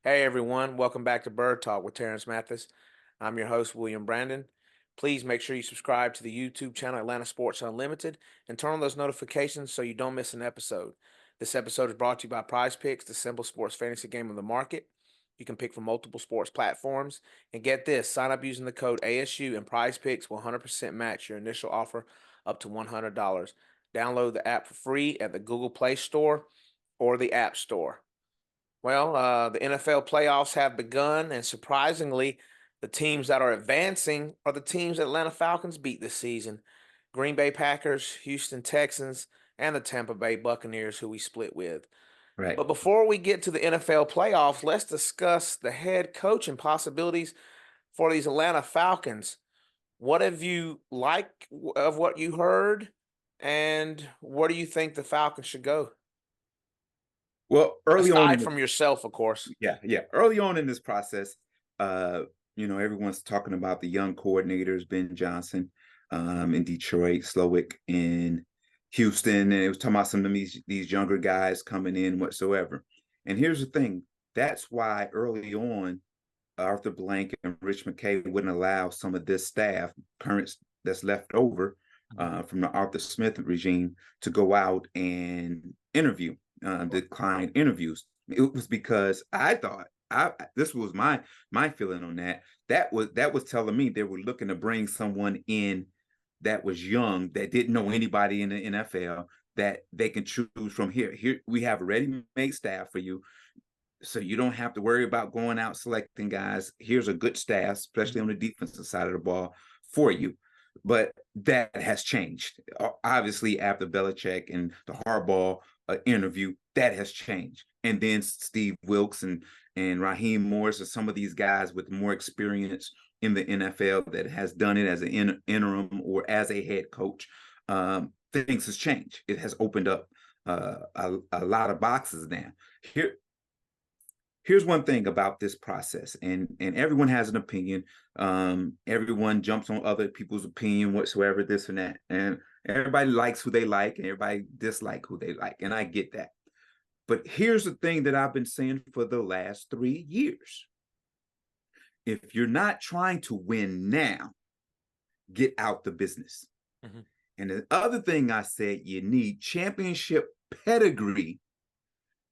Hey everyone, welcome back to Bird Talk with Terrence Mathis. I'm your host, William Brandon. Please make sure you subscribe to the YouTube channel Atlanta Sports Unlimited and turn on those notifications so you don't miss an episode. This episode is brought to you by Prize Picks, the simple sports fantasy game on the market. You can pick from multiple sports platforms. And get this, sign up using the code ASU and Prize Picks will 100% match your initial offer up to $100. Download the app for free at the Google Play Store or the App Store. Well, the NFL playoffs have begun, and surprisingly, the teams that are advancing are the teams Atlanta Falcons beat this season: Green Bay Packers, Houston Texans, and the Tampa Bay Buccaneers, who we split with. Right. But before we get to the NFL playoffs, let's discuss the head coach and possibilities for these Atlanta Falcons. What have you liked of what you heard, and where do you think the Falcons should go? Well, early on in Aside the from yourself, of course. early on in this process, uh, everyone's talking about the young coordinators, Ben Johnson, in Detroit, Slowick in Houston, and it was talking about some of these younger guys coming in whatsoever. And here's the thing: that's why early on, Arthur Blank and Rich McKay wouldn't allow some of this staff, current that's left over from the Arthur Smith regime, to go out and interview, decline interviews. It was because I thought this was my feeling on that. That was telling me they were looking to bring someone in that was young, that didn't know anybody in the NFL, that they can choose from. Here we have a ready-made staff for you, so you don't have to worry about going out selecting guys. Here's a good staff, especially on the defensive side of the ball, for you. But that has changed. Obviously, after Belichick and the Harbaugh interview, that has changed. And then Steve Wilkes and Raheem Morris are some of these guys with more experience in the NFL that has done it as an interim or as a head coach. Things has changed. It has opened up a lot of boxes now. Here's one thing about this process, and everyone has an opinion. Everyone jumps on other people's opinion whatsoever, this and that, and everybody likes who they like and everybody dislike who they like, and I get that. But here's the thing that I've been saying for the last 3 years: if you're not trying to win now, get out the business. Mm-hmm. And the other thing I said, you need championship pedigree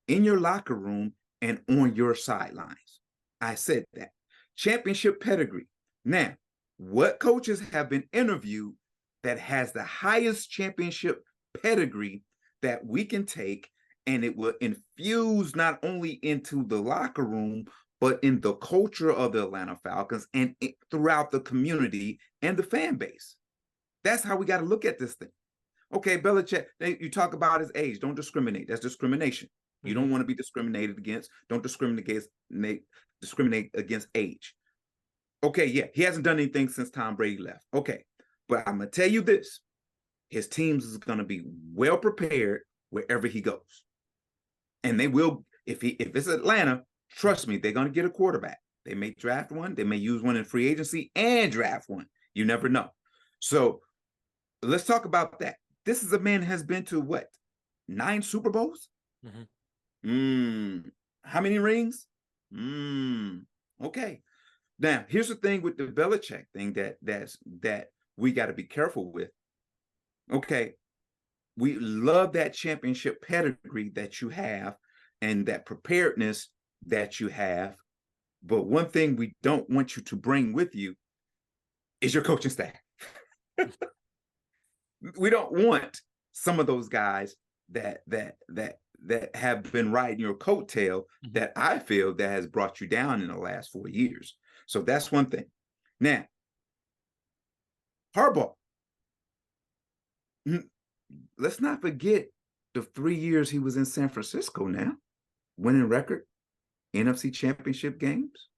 in your locker room and on your sidelines. I said that. Championship pedigree. Now, what coaches have been interviewed that has the highest championship pedigree that we can take, and it will infuse not only into the locker room, but in the culture of the Atlanta Falcons and throughout the community and the fan base? That's how we got to look at this thing. Okay, Belichick, you talk about his age. Don't discriminate. That's discrimination. You don't want to be discriminated against. Don't discriminate against age. Okay, yeah, he hasn't done anything since Tom Brady left. Okay, but I'm gonna tell you this: his teams is gonna be well prepared wherever he goes, and they will. If it's Atlanta, trust me, they're gonna get a quarterback. They may draft one. They may use one in free agency and draft one. You never know. So let's talk about that. This is a man has been to what, 9 Super Bowls? Mm-hmm. How many rings? Okay. Now, here's the thing with the Belichick thing that we got to be careful with. Okay, we love that championship pedigree that you have and that preparedness that you have, but one thing we don't want you to bring with you is your coaching staff. We don't want some of those guys that have been riding your coattail, that I feel that has brought you down in the last 4 years. So that's one thing. Now, Harbaugh, let's not forget the 3 years he was in San Francisco now, winning record, NFC championship games,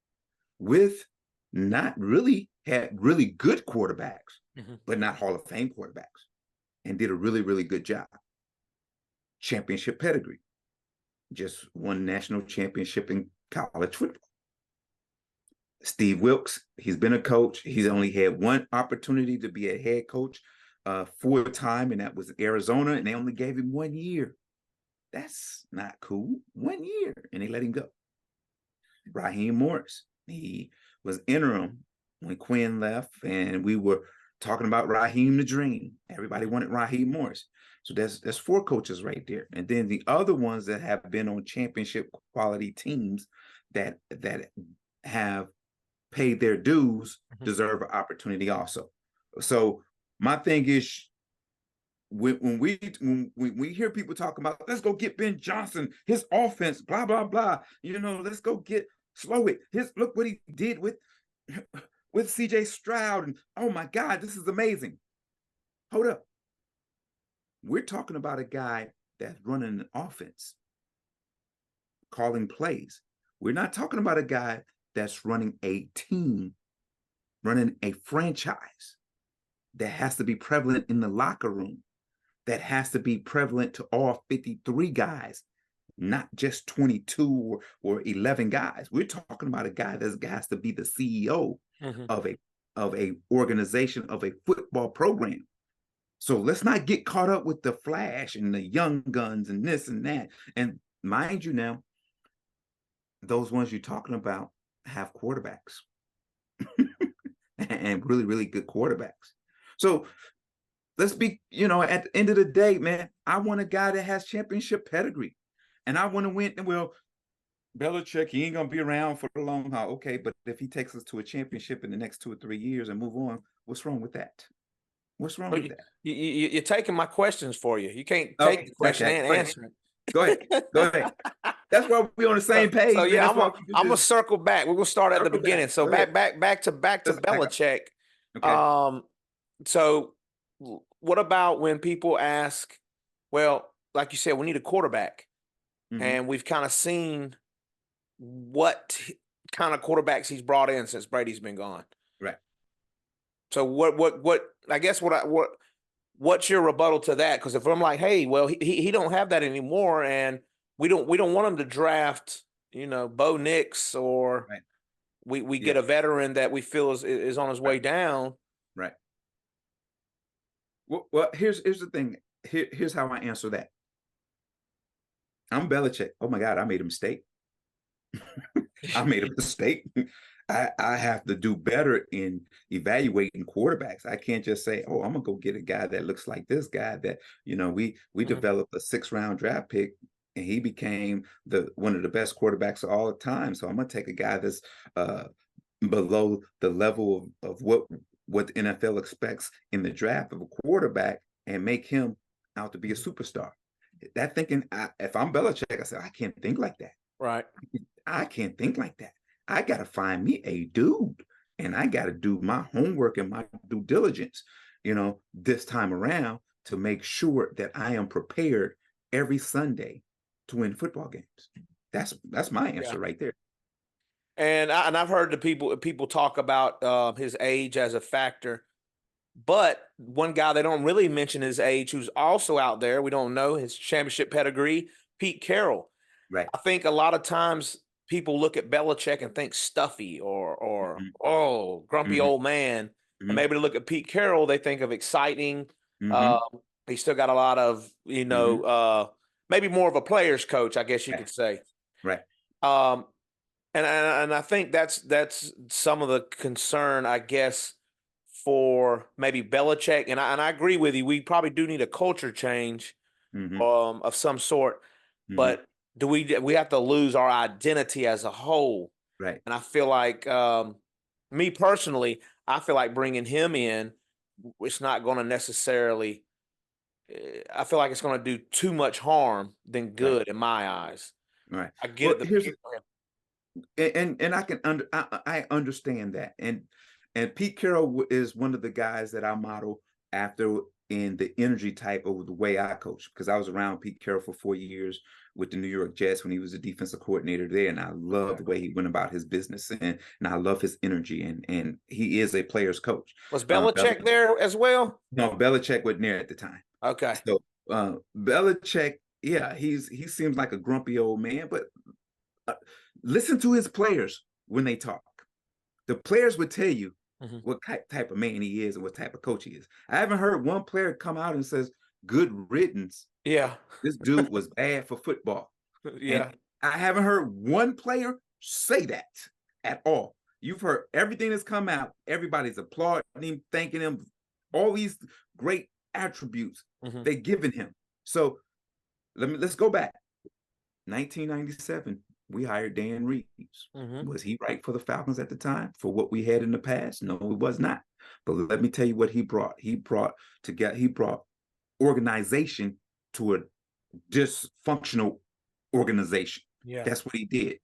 with not really had really good quarterbacks, but not Hall of Fame quarterbacks, and did a really, really good job. Championship pedigree. Just won national championship in college football. Steve Wilkes, he's been a coach. He's only had one opportunity to be a head coach full time, and that was Arizona, and they only gave him 1 year. That's not cool. 1 year, and they let him go. Raheem Morris. He was interim when Quinn left, and we were talking about Raheem the Dream. Everybody wanted Raheem Morris. So there's 4 coaches right there. And then the other ones that have been on championship quality teams that have paid their dues deserve an opportunity also. So my thing is, when we hear people talking about, let's go get Ben Johnson, his offense, blah blah blah, let's go get Slowick. Look what he did with CJ Stroud, and oh my God, this is amazing. Hold up, we're talking about a guy that's running an offense, calling plays. We're not talking about a guy that's running a team, running a franchise that has to be prevalent in the locker room, that has to be prevalent to all 53 guys, not just 22 or 11 guys. We're talking about a guy that has to be the CEO of a organization, of a football program. So let's not get caught up with the flash and the young guns and this and that. And mind you now, those ones you're talking about have quarterbacks and really, really good quarterbacks. So let's be, at the end of the day, man, I want a guy that has championship pedigree. And I want to win. Well, Belichick, he ain't going to be around for the long haul. Okay, but if he takes us to a championship in the next 2 or 3 years and move on, what's wrong with that? What's wrong with that? You're taking my questions for you. You can't take the question and answer it. Go ahead. Go ahead. That's why we're on the same page. So yeah, I'm gonna circle back. We're gonna start at the beginning. So back to Belichick. Okay. So what about when people ask, well, like you said, we need a quarterback, and we've kind of seen what kind of quarterbacks he's brought in since Brady's been gone. Right. So what I guess what's your rebuttal to that? Because if I'm like, hey, well, he don't have that anymore, and we don't want him to draft, Bo Nix, or we get a veteran that we feel is on his way down. Right. Well, here's the thing. Here's how I answer that. I'm Belichick. Oh my God, I made a mistake. I made a mistake. I have to do better in evaluating quarterbacks. I can't just say, oh, I'm gonna go get a guy that looks like this guy that, we developed a 6th-round draft pick, and he became one of the best quarterbacks of all time. So I'm gonna take a guy that's below the level of what the NFL expects in the draft of a quarterback and make him out to be a superstar. That thinking, if I'm Belichick, I said, I can't think like that. Right. I can't think like that. I got to find me a dude, and I got to do my homework and my due diligence, this time around, to make sure that I am prepared every Sunday to win football games. That's my answer right there. And I've heard the people talk about his age as a factor, but one guy they don't really mention his age, who's also out there, we don't know his championship pedigree, Pete Carroll. Right. I think a lot of times people look at Belichick and think stuffy or oh, grumpy old man. And maybe to look at Pete Carroll, they think of exciting. He's still got a lot of, maybe more of a player's coach, I guess you could say. Right. And I think that's some of the concern, I guess, for maybe Belichick. And I agree with you. We probably do need a culture change of some sort. But do we have to lose our identity as a whole? Right. And I feel like, me personally, I feel like bringing him in, it's not going to necessarily. I feel like it's going to do too much harm than good in my eyes. Right. I get it. And I understand that. And Pete Carroll is one of the guys that I model after in the energy type of the way I coach, because I was around Pete Carroll for 4 years with the New York Jets when he was a defensive coordinator there, and I love the way he went about his business, and I love his energy, and he is a player's coach. Was Belichick there as well? No, Belichick wasn't there at the time. Okay. So Belichick, yeah, he seems like a grumpy old man, but listen to his players when they talk. The players would tell you what type of man he is and what type of coach he is. I haven't heard one player come out and says, good riddance. Yeah. This dude was bad for football. Yeah. And I haven't heard one player say that at all. You've heard everything that's come out. Everybody's applauding him, thanking him, all these great attributes they're giving him. So let's go back. 1997, we hired Dan Reeves. Was he right for the Falcons at the time for what we had in the past? No, it was not. But let me tell you what he brought. He brought organization to a dysfunctional organization. Yeah. That's what he did.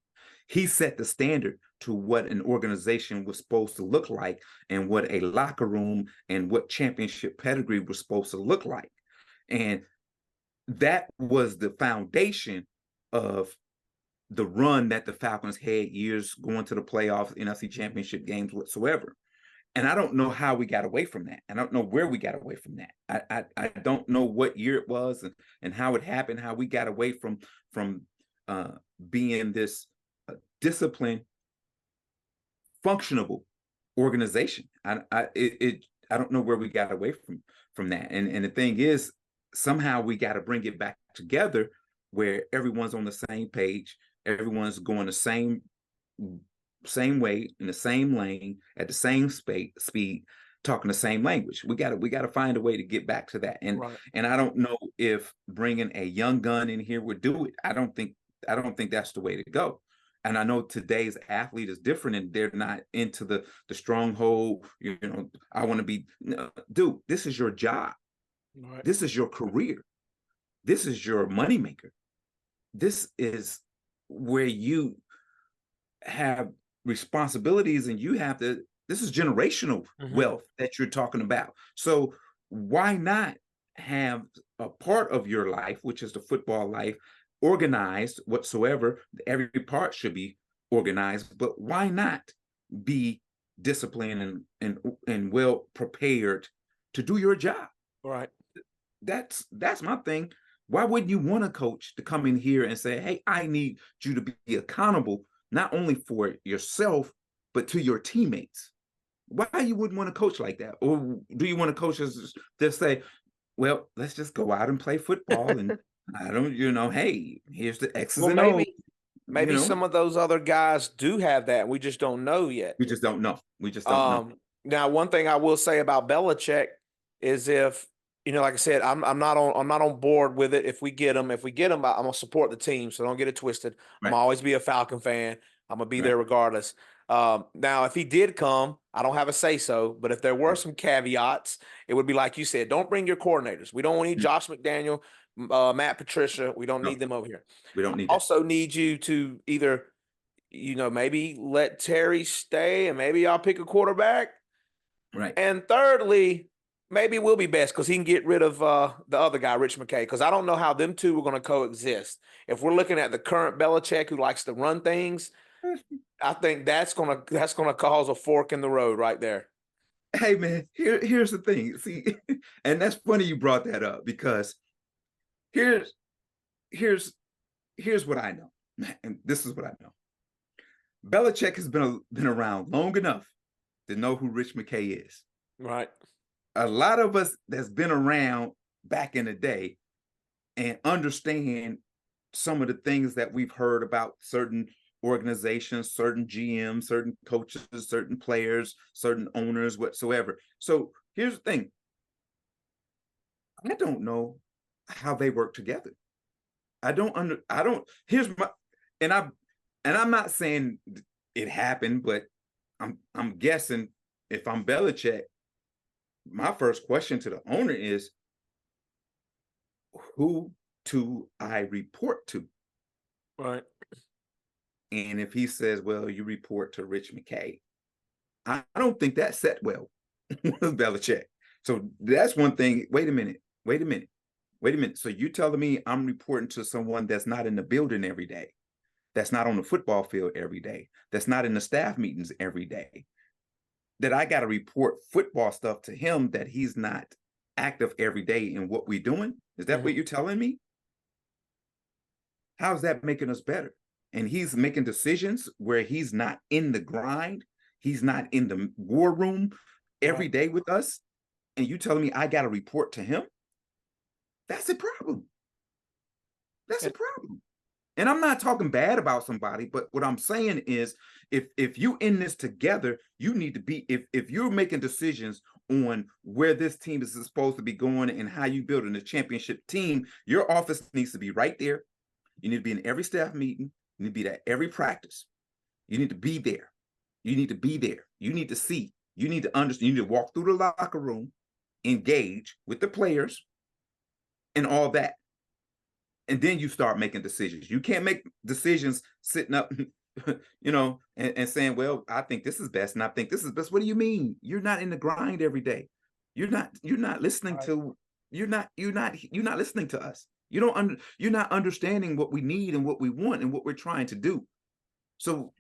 He set the standard to what an organization was supposed to look like and what a locker room and what championship pedigree was supposed to look like. And that was the foundation of the run that the Falcons had, years going to the playoffs, NFC championship games whatsoever. And I don't know how we got away from that. I don't know where we got away from that. I don't know what year it was and how it happened, how we got away from being this disciplined, functionable organization. I don't know where we got away from that. And the thing is, somehow we got to bring it back together where everyone's on the same page, everyone's going the same way in the same lane at the same speed, talking the same language. We got to find a way to get back to that. And I don't know if bringing a young gun in here would do it. I don't think that's the way to go. And I know today's athlete is different and they're not into the stronghold, I want to be, no, dude, this is your job. Right. This is your career. This is your moneymaker. This is where you have responsibilities and you have to, this is generational wealth that you're talking about. So why not have a part of your life, which is the football life, organized whatsoever? Every part should be organized, but why not be disciplined and well prepared to do your job? Right. That's my thing. Why wouldn't you want a coach to come in here and say, hey, I need you to be accountable, not only for yourself, but to your teammates? Why you wouldn't want a coach like that? Or do you want a coach just say, well, let's just go out and play football and I don't, hey, here's the X's and O's. Maybe some of those other guys do have that. We just don't know yet. We just don't know. Know. Now, one thing I will say about Belichick is if, like I said, I'm not on board with it. If we get him, I'm gonna support the team. So don't get it twisted. Right. I'm always be a Falcon fan. I'm gonna be there regardless. Now, if he did come, I don't have a say so, but if there were some caveats, it would be like you said, don't bring your coordinators. We don't need Josh McDaniel, Matt Patricia. We don't need them over here. We don't need also need you to either, maybe let Terry stay and maybe I'll pick a quarterback. Right. And thirdly, maybe we'll be best because he can get rid of the other guy, Rich McKay, because I don't know how them two are going to coexist. If we're looking at the current Belichick who likes to run things, I think that's gonna cause a fork in the road right there. Hey man, here's the thing. See, and that's funny you brought that up because here's what I know, and this is what I know. Belichick has been around long enough to know who Rich McKay is. Right. A lot of us that's been around back in the day and understand some of the things that we've heard about certain organizations, certain GMs, certain coaches, certain players, certain owners, whatsoever. So here's the thing. I don't know how they work together. Here's my, and I'm not saying it happened, but I'm guessing if I'm Belichick, my first question to the owner is, who do I report to? Right. And if he says, well, you report to Rich McKay, I don't think that set well with Belichick. So that's one thing. Wait a minute. So you telling me I'm reporting to someone that's not in the building every day, that's not on the football field every day, that's not in the staff meetings every day, that I got to report football stuff to him, that he's not active every day in what we're doing? Is that what you're telling me? How's that making us better? And he's making decisions where he's not in the grind. He's not in the war room every day with us. And you telling me I got to report to him? That's a problem. That's a problem. And I'm not talking bad about somebody, but what I'm saying is if you in this together, you need to be if you're making decisions on where this team is supposed to be going and how you building a championship team, your office needs to be right there. You need to be in every staff meeting. You need to be at every practice. You need to be there. You need to be there. You need to see. You need to understand. You need to walk through the locker room, engage with the players, and all that. And then you start making decisions. You can't make decisions sitting up, and saying, well, I think this is best and I think this is best. What do you mean? You're not in the grind every day. You're not listening to you're not listening to us. You're not understanding what we need and what we want and what we're trying to do. So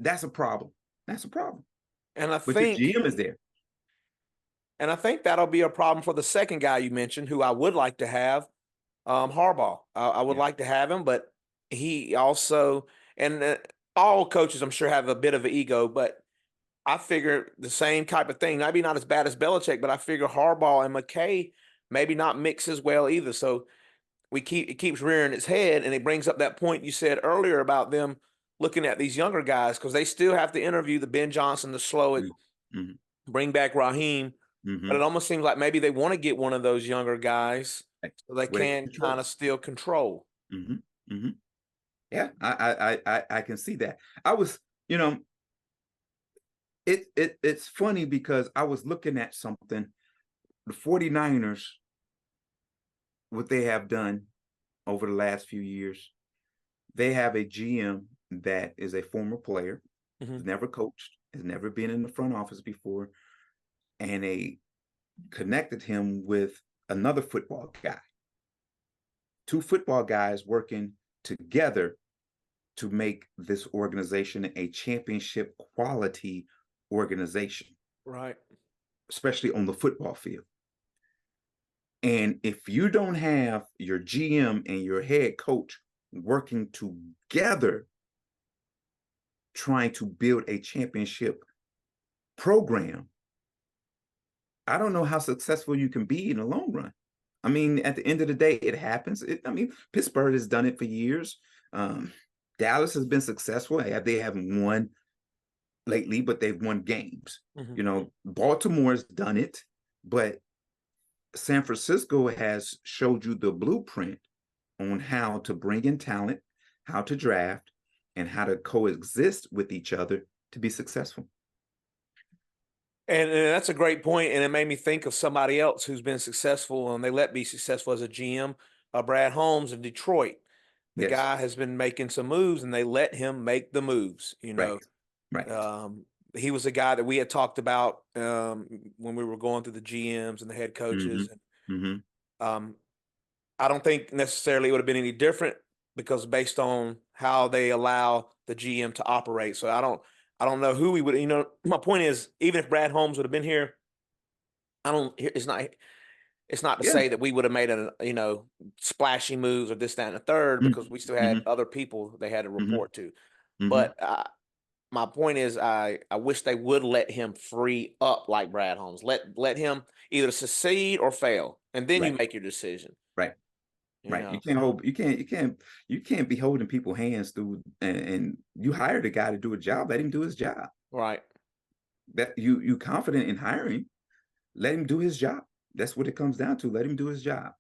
that's a problem. That's a problem. And I But your think GM is there. and I think that'll be a problem for the second guy you mentioned, who I would like to have, Harbaugh. I would Yeah. like to have him, but he also and all coaches, I'm sure, have a bit of an ego, but I figure the same type of thing. Maybe not as bad as Belichick, but I figure Harbaugh and McKay maybe not mix as well either. So it keeps rearing its head, and it brings up that point you said earlier about them looking at these younger guys because they still have to interview the Ben Johnson, the Slowick, Mm-hmm. bring back Raheem. But Mm-hmm. it almost seems like maybe they want to get one of those younger guys so they Where they can kind control. of still control. Mm-hmm. Mm-hmm. Yeah, I can see that. I was, it's funny because I was looking at something. The 49ers, what they have done over the last few years, they have a GM that is a former player, Mhm. has never coached, has never been in the front office before, and they connected him with another football guy. Two football guys working together to make this organization a championship quality organization, Right. especially on the football field. And if you don't have your GM and your head coach working together, trying to build a championship program, I don't know how successful you can be in the long run. I mean, at the end of the day, it happens. Pittsburgh has done it for years. Dallas has been successful. They haven't won lately, but they've won games. Mhm. Baltimore's done it, but San Francisco has showed you the blueprint on how to bring in talent, how to draft, and how to coexist with each other to be successful. And that's a great point, and it made me think of somebody else who's been successful, and they let be successful as a GM, Brad Holmes in Detroit. The Yes, guy has been making some moves, and they let him make the moves. right, right. Um, he was a guy that we had talked about when we were going through the GMs and the head Mm-hmm. coaches. And Mm-hmm. I don't think necessarily it would have been any different because based on how they allow the GM to operate. So I don't know who we would. My point is, even if Brad Holmes would have been here, I don't. It's not to Yeah. say that we would have made a splashy moves or this, that, and the third because we still had Mm-hmm. other people they had to Mm-hmm. report to. Mm-hmm. But my point is, I wish they would let him free up like Brad Holmes. Let him either succeed or fail, and then you Right, make your decision. right, You right. You know, can't hold. You can't be holding people hands through. And you hired a guy to do a job. Let him do his job. right? That you confident in hiring. Let him do his job. That's what it comes down to. Let him do his job.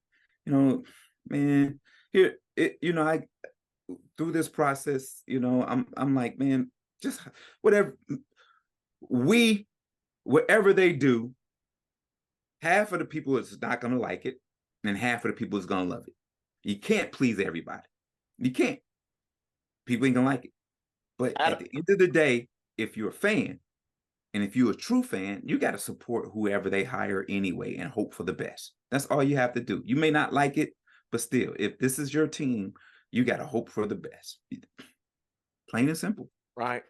You know, man. Here, I through this process, I'm like, man, just whatever we, whatever they do, half of the people is not gonna like it, and half of the people is gonna love it. You can't please everybody. You can't. People ain't gonna like it. But at Adam, the end of the day, if you're a fan, and if you're a true fan, you got to support whoever they hire anyway and hope for the best. That's all you have to do. You may not like it, but still, if this is your team, you got to hope for the best. Plain and simple. right?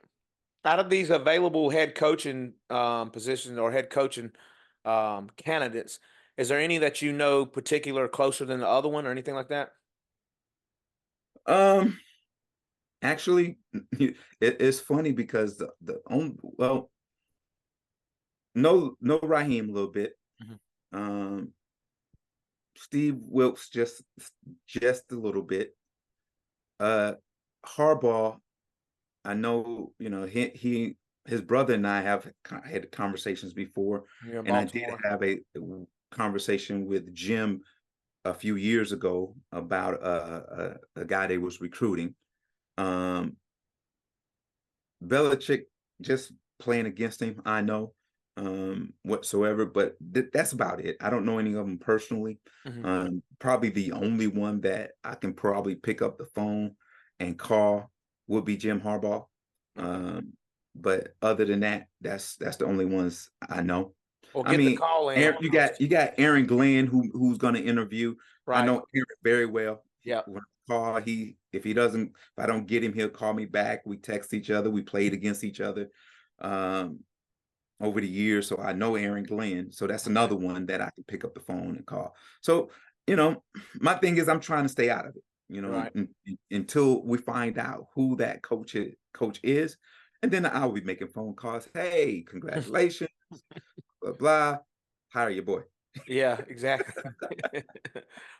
Out of these available head coaching positions or head coaching candidates, is there any that particular closer than the other one or anything like that? Um, Actually, it's funny because the only, well, no Raheem a little bit. Mhm. Steve Wilkes just a little bit. Uh, Harbaugh, I know, his brother and I have had conversations before, You're in and I did Baltimore. have a conversation with Jim a few years ago about a guy they was recruiting. Um, Belichick just playing against him, I know, whatsoever, but that's about it. I don't know any of them personally. Hmm. Probably the only one that I can probably pick up the phone and call would be Jim Harbaugh. Okay. Um, but other than that, that's the only ones I know. Well, I get the mean, call in Aaron, on you those got two. you got Aaron Glenn who's going to interview. I Right. know Aaron very well. Yeah. When I call, if I don't get him, he'll call me back. We text each other. We played against each other um, over the years, so I know Aaron Glenn. So that's Okay. another one that I can pick up the phone and call. So you know, my thing is I'm trying to stay out of it. Right. Until we find out who that coach is, and then I'll be making phone calls. Hey, congratulations, blah blah. Hire your boy. Yeah, exactly.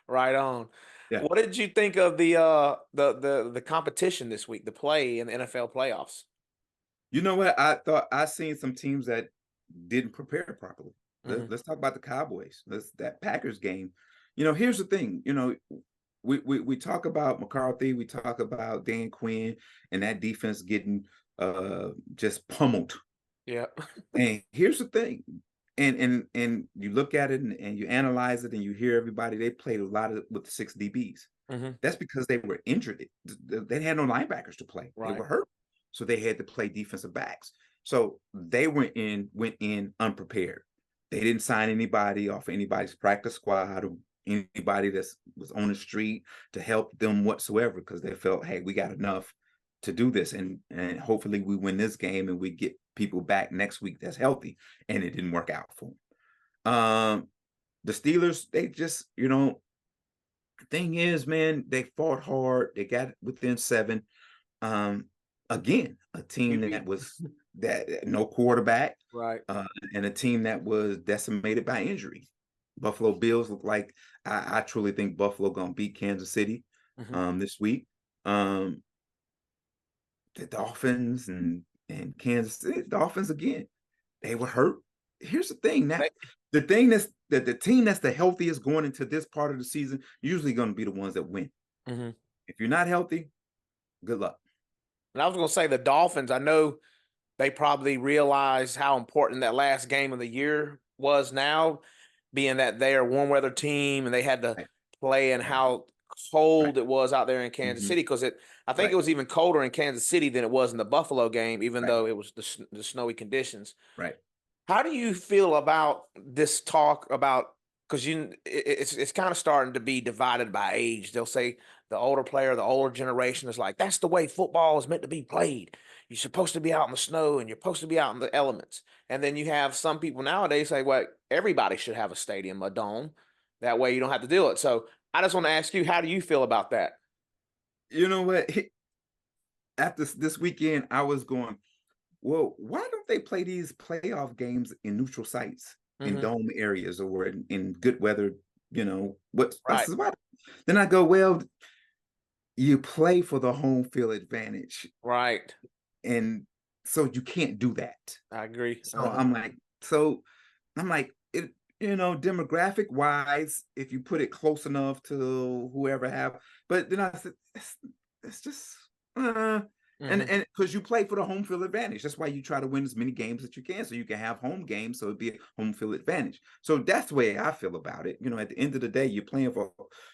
Right on. Yeah. What did you think of the competition this week, the play in the NFL playoffs? You know what? I thought I seen some teams that didn't prepare properly. Hmm. Let's talk about the Cowboys. That Packers game. Here's the thing. We talk about McCarthy, we talk about Dan Quinn and that defense getting just pummeled. Yeah. And here's the thing. And you look at it and you analyze it and you hear everybody, they played a lot of with the six DBs. Hmm. That's because they were injured. They had no linebackers to play. They Right. were hurt. So they had to play defensive backs. So they went in unprepared. They didn't sign anybody off anybody's practice squad or anybody that was on the street to help them whatsoever because they felt, hey, we got enough to do this. And hopefully we win this game and we get people back next week that's healthy. And it didn't work out for them. The Steelers, they just, thing is, man, they fought hard. They got within seven. Um, Again, a team QB. that no quarterback, Right. uh, and a team that was decimated by injury. Buffalo Bills look like I truly think Buffalo gonna beat Kansas City Hmm. this week. Um, the Dolphins and Kansas City Dolphins again. They were hurt. Here's the thing now. The thing that the team that's the healthiest going into this part of the season usually going to be the ones that win. Hmm. If you're not healthy, good luck. And I was going to say the Dolphins. I know they probably realize how important that last game of the year was now, being that they are a warm weather team and they had to Right, play and right, how right. cold it was out there in Kansas Hmm. City. Because I think Right, it was even colder in Kansas City than it was in the Buffalo game, even right, though it was the snowy conditions. right. How do you feel about this talk about, because it's kind of starting to be divided by age. They'll say the older player, the older generation is like, that's the way football is meant to be played. You're supposed to be out in the snow and you're supposed to be out in the elements. And then you have some people nowadays say, well, everybody should have a stadium, a dome. That way you don't have to do it. So I just want to ask you, how do you feel about that? You know what? After this weekend, I was going, well, why don't they play these playoff games in neutral sites, in Hmm. dome areas, or in good weather? What I Right. said, why? Then I go, well, you play for the home field advantage, Right. and so you can't do that. I agree. So Uh-huh. I'm like, demographic wise, if you put it close enough to whoever have, but then I said, it's just, uh, Hmm. and because you play for the home field advantage, that's why you try to win as many games as you can, so you can have home games, so it'd be a home field advantage. So that's the way I feel about it. At the end of the day, you're playing for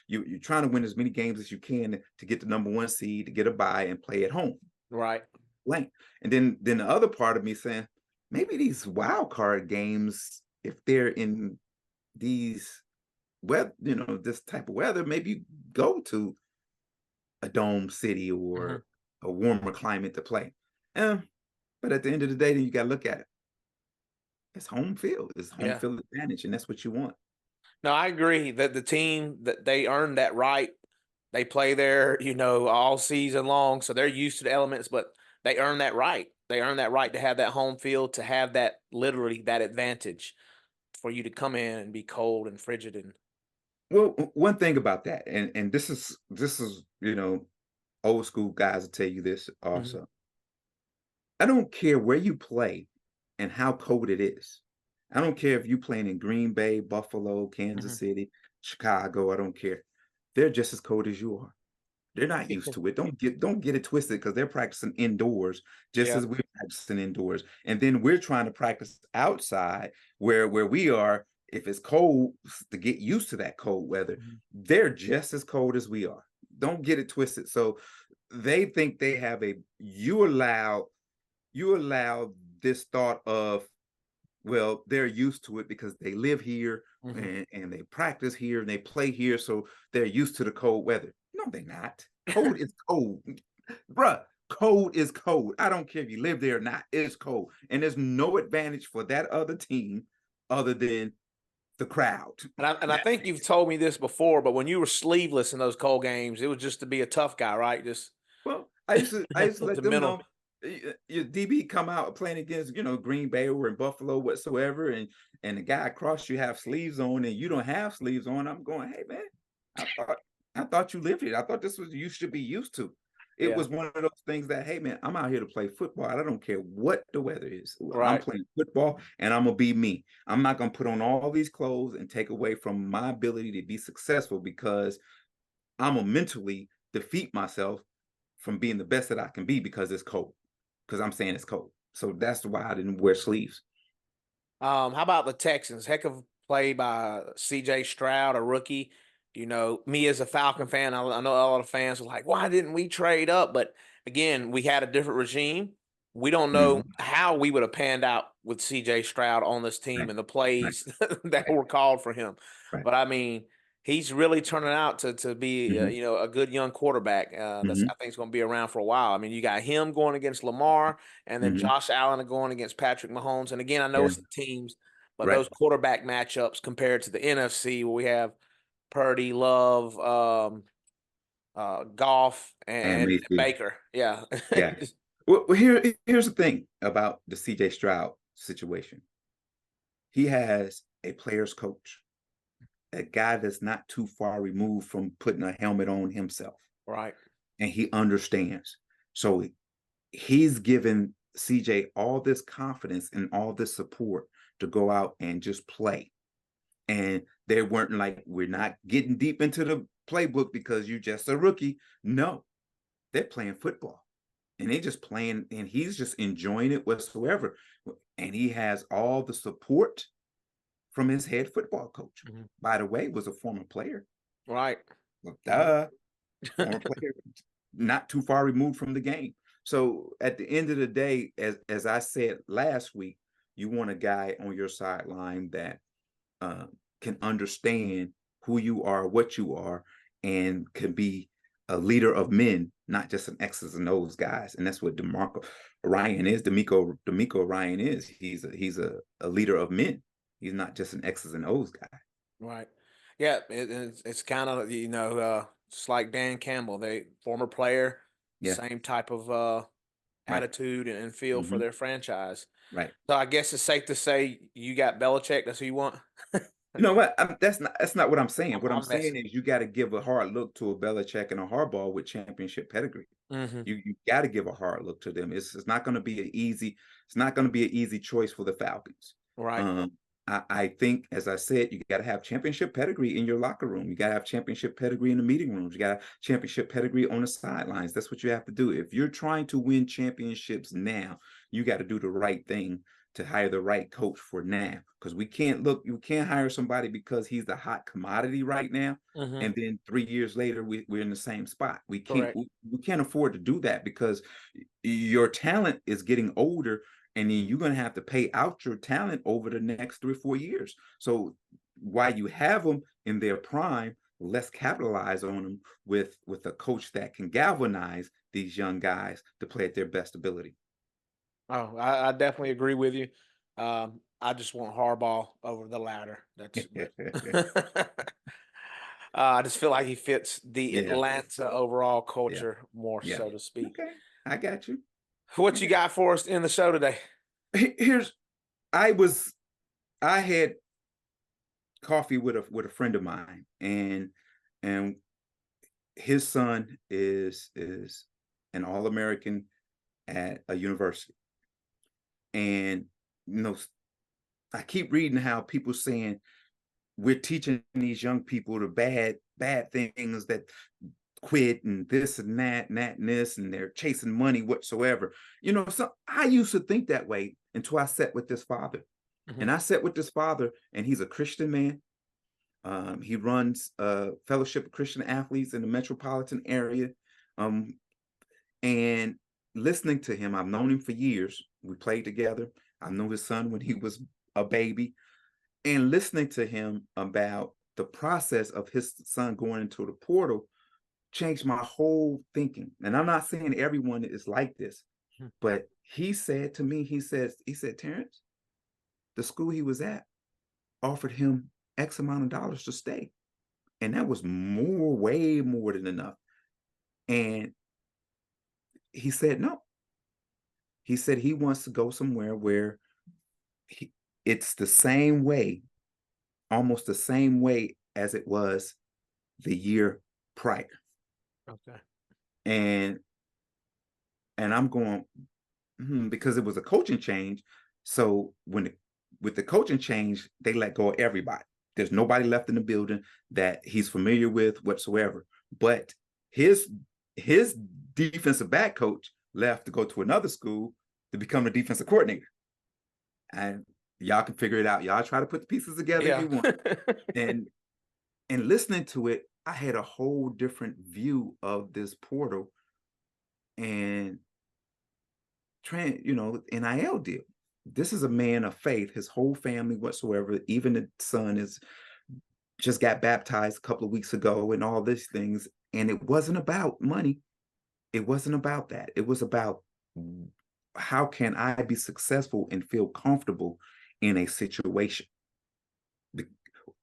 you're trying to win as many games as you can to get the number one seed, to get a bye, and play at home Right. lane. And then the other part of me saying, maybe these wild card games, if they're in these weather, this type of weather, maybe go to a dome city Hmm. or a warmer climate to play. Um, but at the end of the day, then you got to look at it. It's home field. It's home Yeah. field advantage, and that's what you want. No, I agree that the team that they earned that right. They play there, all season long, so they're used to the elements, but they earn that right. They earn that right to have that home field, to have that literally that advantage for you to come in and be cold and frigid and Well, one thing about that, and this is old school guys will tell you this Mhm. also. I don't care where you play and how cold it is. I don't care if you playing in Green Bay, Buffalo, Kansas Mhm. City, Chicago. I don't care. They're just as cold as you are. They're not used to it. Don't get it twisted because they're practicing indoors just Yeah. as we're practicing indoors. And then we're trying to practice outside where we are. If it's cold, to get used to that cold weather, Mhm. they're just as cold as we are. Don't get it twisted. So they think they have you allow this thought of, well, they're used to it because they live here Mhm. and they practice here and they play here, so they're used to the cold weather. No, they're not. Cold is cold, bruh. Cold is cold. I don't care if you live there or not. It's cold, and there's no advantage for that other team other than the crowd. And I think you've told me this before, but when you were sleeveless in those cold games, it was just to be a tough guy, right? Just Well, I used to the let them mental. know, your DB come out playing against, Green Bay or in Buffalo whatsoever, and the guy across you have sleeves on and you don't have sleeves on. I'm going, hey man, I thought I thought you lived here. I thought this was you should be used to. It Yeah. was one of those things that, hey man, I'm out here to play football. I don't care what the weather is. I'm Right. playing football and I'm gonna be me. I'm not gonna put on all these clothes and take away from my ability to be successful because I'm gonna mentally defeat myself from being the best that I can be because it's cold. Because I'm saying it's cold. So that's why I didn't wear sleeves. How about the Texans? Heck of a play by CJ Stroud, a rookie. Me as a Falcon fan, I know a lot of fans are like, why didn't we trade up? But again, we had a different regime. We don't know Mhm. how we would have panned out with CJ Stroud on this team Right, and the right, plays that right, were called for him. right. But I mean, he's really turning out to be Mhm, a good young quarterback. That's mhm, I think is going to be around for a while. I mean, you got him going against Lamar, and then mhm. Josh Allen going against Patrick Mahomes. And again, I know Yeah, it's the teams, but right. those quarterback matchups compared to the NFC, where we have Purdy, Love, Goff, And and Mayfield. Baker. Yeah. Yeah. Well, here's the thing about the CJ Stroud situation. He has a player's coach, a guy that's not too far removed from putting a helmet on himself, Right. and he understands. So he's given CJ all this confidence and all this support to go out and just play. And they weren't like, we're not getting deep into the playbook because you're just a rookie. No, they're playing football and they just playing, and he's just enjoying it whatsoever. And he has all the support from his head football coach. Mhm. By the way, was a former player. Right. Well, Mhm. duh, former player, not too far removed from the game. So at the end of the day, as I said last week, you want a guy on your sideline that uh, can understand who you are, what you are, and can be a leader of men, not just an X's and O's guys. And that's what DeMarco Ryan is. D'Amico Ryan is. He's a leader of men. He's not just an X's and O's guy. Right. Yeah. It's kind of just like Dan Campbell, they former player, Yeah. same type of Right. attitude and feel for Hmm. their franchise. Right. So I guess it's safe to say you got Belichick. That's who you want. You know what? That's not what I'm saying. What I'm I'm saying messing. is you got to give a hard look to a Belichick and a Harbaugh with championship pedigree. Hmm. You got to give a hard look to them. It's not going to be an easy. It's not going to be an easy choice for the Falcons. Right. Um, I think, as I said, you got to have championship pedigree in your locker room. You got to have championship pedigree in the meeting rooms. You got to have championship pedigree on the sidelines. That's what you have to do. If you're trying to win championships now, you got to do the right thing to hire the right coach for now. Because you can't hire somebody because he's the hot commodity right now, Hmm. and then 3 years later we're in the same spot. We can't Correct. we can't afford to do that because your talent is getting older, and then you're going to have to pay out your talent over the next 3 or 4 years. So while you have them in their prime, let's capitalize on them with a coach that can galvanize these young guys to play at their best ability. Oh, I definitely agree with you. I just want Harbaugh over the ladder. That's but I just feel like he fits the Yeah, Atlanta overall yeah, culture more, yeah. so to speak. Okay, I got you. I What you got got for us in the show today? here's I was I had coffee with a friend of mine, and his son is an All-American at a university. And I keep reading how people saying we're teaching these young people the bad things, that quit and this and that and that and this, and they're chasing money whatsoever. So I used to think that way until I sat with this father. Mhm. And I sat with this father, and he's a Christian man. He runs a fellowship of Christian athletes in the metropolitan area. Um, and listening to him, I've known him for years. We played together. I knew his son when he was a baby. And listening to him about the process of his son going into the portal changed my whole thinking. And I'm not saying everyone is like this, Hmm. but he said to me, he said, Terrence, the school he was at offered him X amount of dollars to stay. And that was way more than enough. And he said no. He said he wants to go somewhere where it's the same way, almost the same way as it was the year prior. Okay. And I'm going, because it was a coaching change. So with the coaching change, they let go of everybody. There's nobody left in the building that he's familiar with whatsoever. But his defensive back coach left to go to another school to become the defensive coordinator. And y'all can figure it out. Y'all try to put the pieces together if Yeah. you want. And listening to it, I had a whole different view of this portal and NIL deal. This is a man of faith, his whole family whatsoever. Even the son is just got baptized a couple of weeks ago and all these things. And it wasn't about money. It wasn't about that. It was about, how can I be successful and feel comfortable in a situation?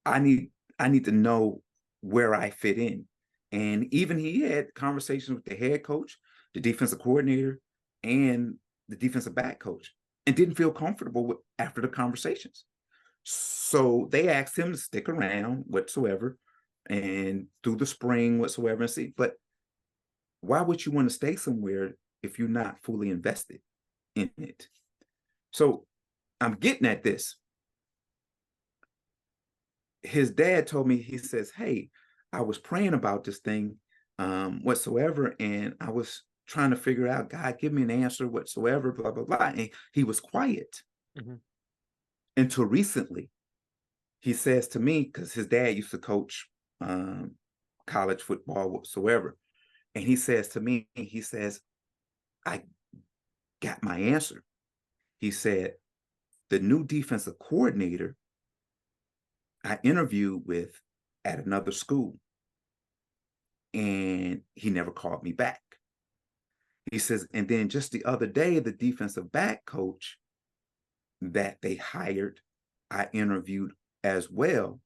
I need to know where I fit in. And even he had conversations with the head coach, the defensive coordinator, and the defensive back coach, and didn't feel comfortable after the conversations. So they asked him to stick around whatsoever and through the spring whatsoever and see. But why would you want to stay somewhere if you're not fully invested in it? So I'm getting at this. His dad told me, he says, hey, I was praying about this thing whatsoever, and I was trying to figure out, God, give me an answer whatsoever, blah, blah, blah. And he was quiet Mhm. until recently. He says to me, because his dad used to coach college football whatsoever. And he says to me, he says, I got my answer. He said, the new defensive coordinator I interviewed with at another school, and he never called me back. He says, and then just the other day, the defensive back coach that they hired, I interviewed as well,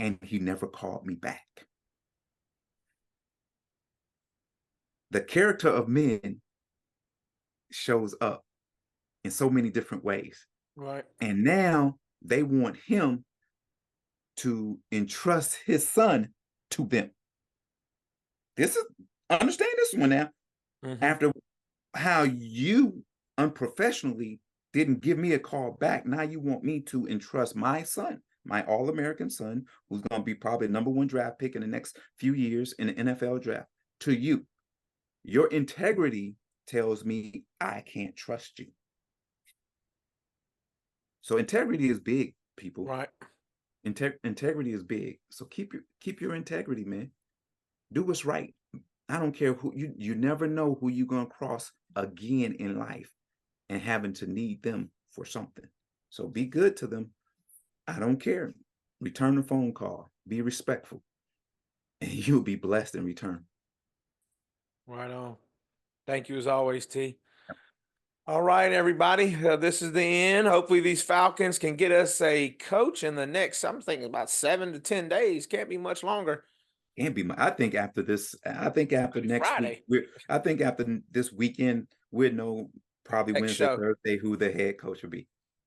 and he never called me back. The character of men shows up in so many different ways. Right. And now they want him to entrust his son to them. Understand this one now. Mhm. After how you unprofessionally didn't give me a call back, now you want me to entrust my son, my All-American son, who's going to be probably the #1 draft pick in the next few years in the NFL draft, to you. Your integrity tells me I can't trust you. So integrity is big, people. Right. Integrity is big. So keep your integrity, man. Do what's right. I don't care who you never know who you're gonna cross again in life and having to need them for something. So be good to them. I don't care. Return the phone call. Be respectful. And you'll be blessed in return. Right on. Thank you as always, T. All right, everybody. This is the end. Hopefully, these Falcons can get us a coach in the next, I'm thinking about 7 to 10 days. Can't be much longer. Can't be I think after this, I think after Maybe next week, Friday. I think after this weekend, we'll know probably Next Wednesday, show. Thursday who the head coach will be.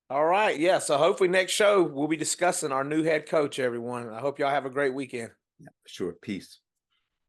All right. Yeah. So hopefully next show we'll be discussing our new head coach, everyone. I hope y'all have a great weekend. Yeah, sure. Peace.